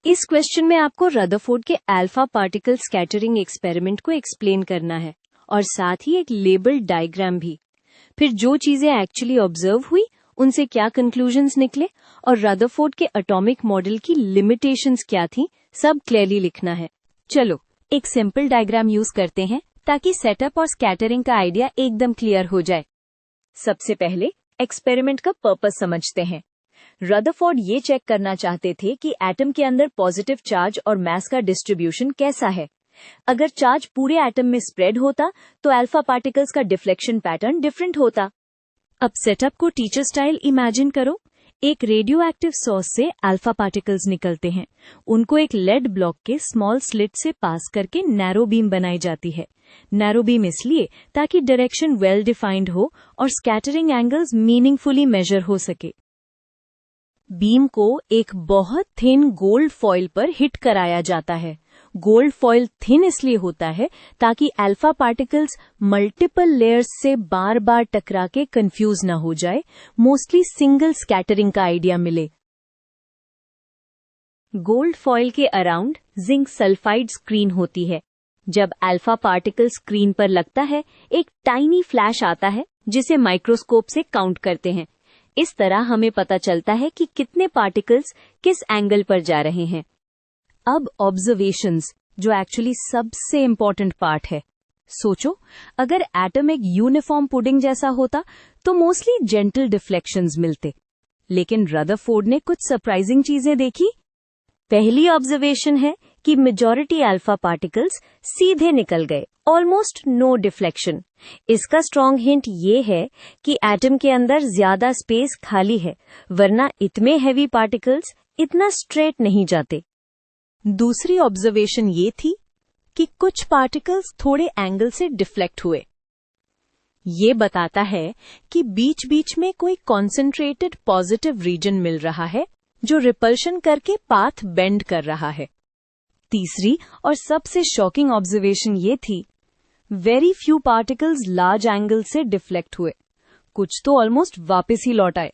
इस क्वेश्चन में आपको रदरफोर्ड के अल्फा पार्टिकल स्कैटरिंग एक्सपेरिमेंट को एक्सप्लेन करना है और साथ ही एक लेबल्ड डायग्राम भी। फिर जो चीजें एक्चुअली ऑब्जर्व हुई उनसे क्या कंक्लूजन्स निकले और रदरफोर्ड के एटॉमिक मॉडल की लिमिटेशंस क्या थी, सब क्लियरली लिखना है। चलो एक सिंपल डायग्राम यूज करते हैं ताकि सेटअप और स्कैटरिंग का आइडिया एकदम क्लियर हो जाए। सबसे पहले एक्सपेरिमेंट का पर्पस समझते हैं। रदरफोर्ड ये चेक करना चाहते थे कि एटम के अंदर पॉजिटिव चार्ज और मास का डिस्ट्रीब्यूशन कैसा है। अगर चार्ज पूरे एटम में स्प्रेड होता तो अल्फा पार्टिकल्स का डिफ्लेक्शन पैटर्न डिफरेंट होता। अब सेटअप को टीचर स्टाइल इमेजिन करो। एक रेडियो एक्टिव सोर्स से अल्फा पार्टिकल्स निकलते हैं। उनको एक लेड ब्लॉक के स्मॉल स्लिट से पास करके नैरो बीम बनाई जाती है। नैरो बीम इसलिए ताकि डायरेक्शन वेल डिफाइंड हो और स्कैटरिंग एंगल्स मीनिंगफुली मेजर हो सके। बीम को एक बहुत थिन गोल्ड फॉइल पर हिट कराया जाता है। गोल्ड फॉइल थिन इसलिए होता है ताकि अल्फा पार्टिकल्स मल्टीपल लेयर्स से बार बार टकरा के कंफ्यूज न हो जाए, मोस्टली सिंगल स्कैटरिंग का आइडिया मिले। गोल्ड फॉइल के अराउंड जिंक सल्फाइड स्क्रीन होती है। जब अल्फा पार्टिकल स्क्रीन पर लगता है, एक टाइनी फ्लैश आता है जिसे माइक्रोस्कोप से काउंट करते हैं। इस तरह हमें पता चलता है कि कितने पार्टिकल्स किस एंगल पर जा रहे हैं। अब ऑब्जर्वेशंस, जो एक्चुअली सबसे इंपॉर्टेंट पार्ट है। सोचो, अगर एटम एक यूनिफॉर्म पुडिंग जैसा होता तो मोस्टली जेंटल डिफ्लेक्शंस मिलते, लेकिन रदरफोर्ड ने कुछ सरप्राइजिंग चीजें देखी। पहली ऑब्जर्वेशन है कि मेजॉरिटी अल्फा पार्टिकल्स सीधे निकल गए, ऑलमोस्ट नो डिफ्लेक्शन। इसका स्ट्रॉन्ग हिंट ये है कि एटम के अंदर ज्यादा स्पेस खाली है, वरना इतने हैवी पार्टिकल्स इतना स्ट्रेट नहीं जाते। दूसरी ऑब्जर्वेशन ये थी कि कुछ पार्टिकल्स थोड़े एंगल से डिफ्लेक्ट हुए। ये बताता है कि बीच बीच में कोई कॉन्सेंट्रेटेड पॉजिटिव रीजन मिल रहा है जो रिपल्शन करके पाथ बेंड कर रहा है। तीसरी और सबसे शॉकिंग ऑब्जर्वेशन ये थी, very few particles large angle से डिफ्लेक्ट हुए, कुछ तो ऑलमोस्ट वापस ही लौट आए।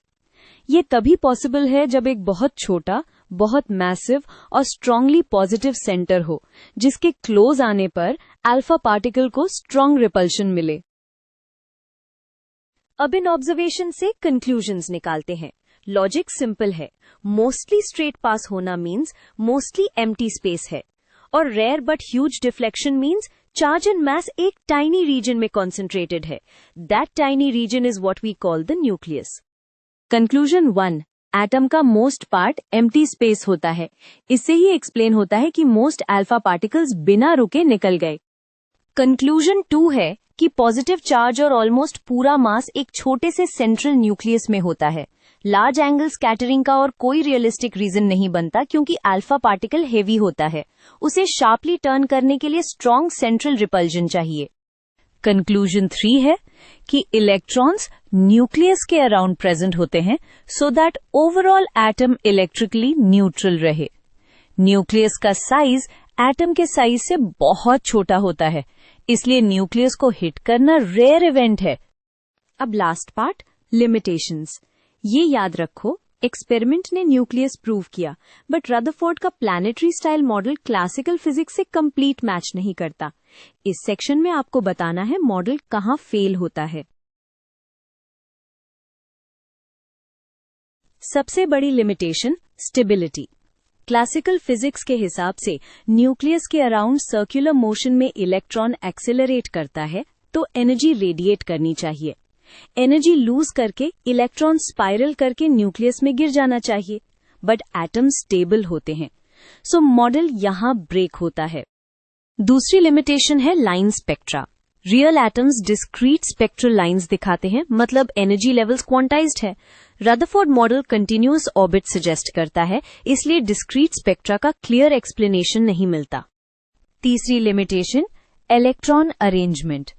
ये तभी पॉसिबल है जब एक बहुत छोटा, बहुत मैसिव और स्ट्रांगली पॉजिटिव सेंटर हो, जिसके क्लोज आने पर अल्फा पार्टिकल को स्ट्रांग रिपल्शन मिले। अब इन ऑब्जर्वेशन से कंक्लूजन्स निकालते हैं। लॉजिक सिंपल है, मोस्टली स्ट्रेट पास होना मीन्स मोस्टली एम्प्टी स्पेस है, और rare but huge deflection means charge and mass एक टाइनी रीजन में कॉन्सेंट्रेटेड है। That tiny region is what we call the nucleus. Conclusion 1, atom का most part empty space होता है। इससे ही एक्सप्लेन होता है कि मोस्ट अल्फा पार्टिकल्स बिना रुके निकल गए। कंक्लूजन 2 है कि पॉजिटिव चार्ज और ऑलमोस्ट पूरा मास एक छोटे से सेंट्रल न्यूक्लियस में होता है। लार्ज एंगल स्कैटरिंग का और कोई रियलिस्टिक रीजन नहीं बनता, क्योंकि अल्फा पार्टिकल हेवी होता है। उसे शार्पली टर्न करने के लिए स्ट्रॉन्ग सेंट्रल रिपल्जन चाहिए। कंक्लूजन 3 है कि इलेक्ट्रॉन्स न्यूक्लियस के अराउंड प्रेजेंट होते हैं so that overall atom electrically neutral रहे। न्यूक्लियस का साइज एटम के साइज से बहुत छोटा होता है, इसलिए न्यूक्लियस को हिट करना रेयर इवेंट है। अब लास्ट पार्ट, लिमिटेशंस। ये याद रखो, एक्सपेरिमेंट ने न्यूक्लियस प्रूव किया, बट रदरफोर्ड का planetary style model classical physics से कंप्लीट मैच नहीं करता। इस सेक्शन में आपको बताना है मॉडल कहाँ फेल होता है। सबसे बड़ी लिमिटेशन, स्टेबिलिटी। क्लासिकल फिजिक्स के हिसाब से न्यूक्लियस के अराउंड सर्कुलर मोशन में इलेक्ट्रॉन एक्सेलरेट करता है तो एनर्जी रेडिएट करनी चाहिए। एनर्जी लूज करके इलेक्ट्रॉन स्पाइरल करके न्यूक्लियस में गिर जाना चाहिए, बट एटम स्टेबल होते हैं, सो मॉडल यहां ब्रेक होता है। दूसरी लिमिटेशन है line spectra. Real atoms discrete spectral lines दिखाते हैं, मतलब एनर्जी लेवल्स क्वांटाइज्ड है। Rutherford model continuous orbit suggest करता है, इसलिए डिस्क्रीट स्पेक्ट्रा का क्लियर एक्सप्लेनेशन नहीं मिलता। तीसरी लिमिटेशन, इलेक्ट्रॉन अरेंजमेंट।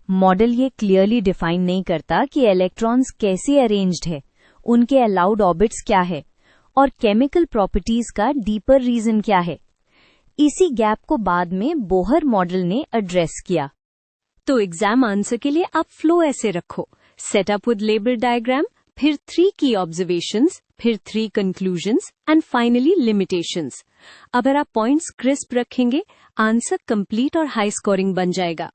मॉडल ये क्लियरली डिफाइन नहीं करता कि इलेक्ट्रॉन्स कैसे अरेंज्ड है, उनके अलाउड ऑर्बिट्स क्या है, और केमिकल प्रॉपर्टीज का डीपर रीजन क्या है। इसी गैप को बाद में बोहर मॉडल ने एड्रेस किया। तो एग्जाम आंसर के लिए आप फ्लो ऐसे रखो, सेटअप विद लेबल डायग्राम, फिर 3 की ऑब्जर्वेशंस, फिर 3 कंक्लूजन्स एंड फाइनली लिमिटेशंस। अगर आप पॉइंट्स क्रिस्प रखेंगे, आंसर कंप्लीट और हाई स्कोरिंग बन जाएगा।